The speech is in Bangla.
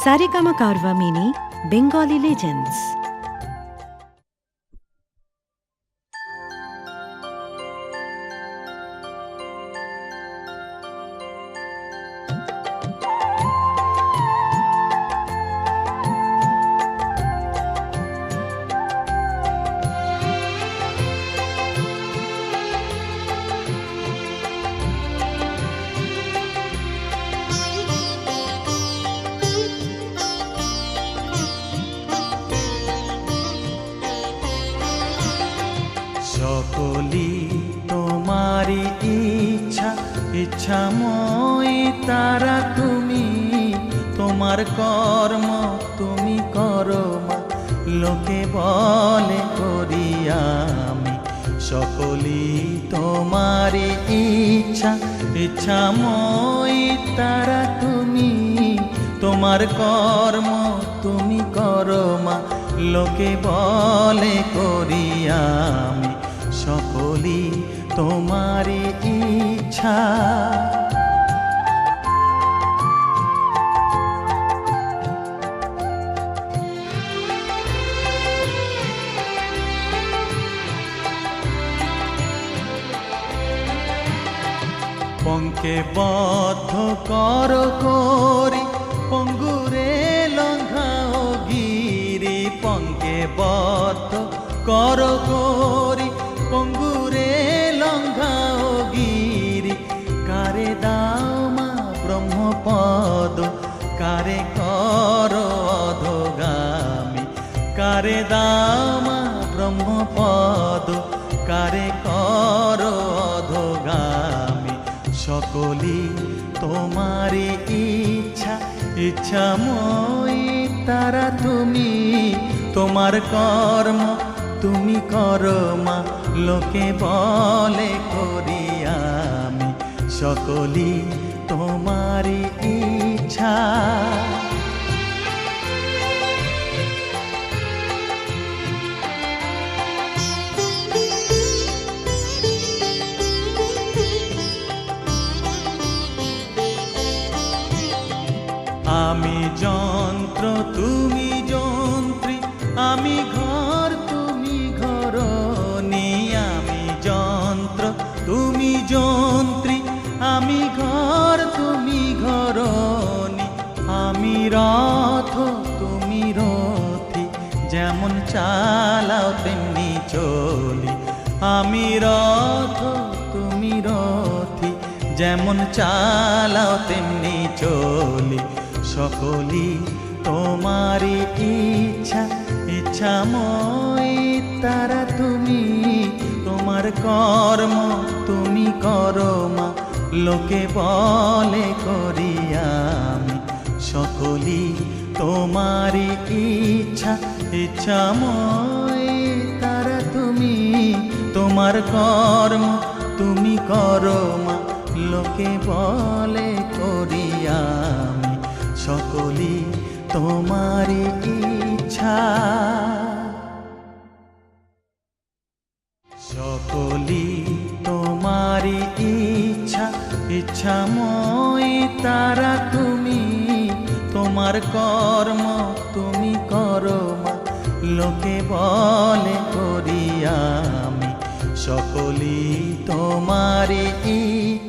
Saregama Carvaan mini Bengali legends. সকলি তোমারি ইচ্ছা, ইচ্ছাময় তারা তুমি। তোমার কর্ম তুমি করো মা, লোকে বলে করি আমি। সকলি তোমারি ইচ্ছা, ইচ্ছাময় তারা তুমি। তোমার কর্ম তুমি করো মা, লোকে বলে করি আমি। সকলি তোমারি ইচ্ছা। পঙ্কে বদ্ধ কর করি, পঙ্গুরে লঙ্ঘাও গিরি। পঙ্কে বদ্ধ কর করি, পঙ্গুরে লঙ্ঘাও গিরি। কারে দাও মা ব্রহ্মপদ, কারে কর অধগামী। কারে দাও মা ব্রহ্মপদ, কারে কর অধগামী। সকলি তোমারি ইচ্ছা, ইচ্ছাময় তারা তুমি। তোমার কর্ম তুমি করো মা, লোকে বলে করি আমি। সকলি তোমারি ইচ্ছা। আমি যন্ত্র তুমি যন্ত্রী, আমি ঘর তুমি ঘরণী। আমি যন্ত্র তুমি যন্ত্রী, আমি ঘর তুমি ঘরণী। আমি রথ তুমি রথী, যেমন চালাও তেমনি চলি। আমি রথ তুমি রথী, যেমন চালাও তেমনি চলি। সকলি তোমারি ইচ্ছা, ইচ্ছাময় তারা তুমি। তোমার কর্ম তুমি করো মা, লোকে বলে করি আমি। সকলি তোমারি ইচ্ছা, ইচ্ছাময় তারা তুমি। তোমার কর্ম তুমি করো মা, লোকে বলে করি আমি। সকলি তোমারি ইচ্ছা। সকলি তোমারি ইচ্ছা, ইচ্ছাময় তারা তুমি। তোমার কর্ম তুমি করো মা, লোকে বলে করি আমি। সকলি তোমারি ইচ্ছা।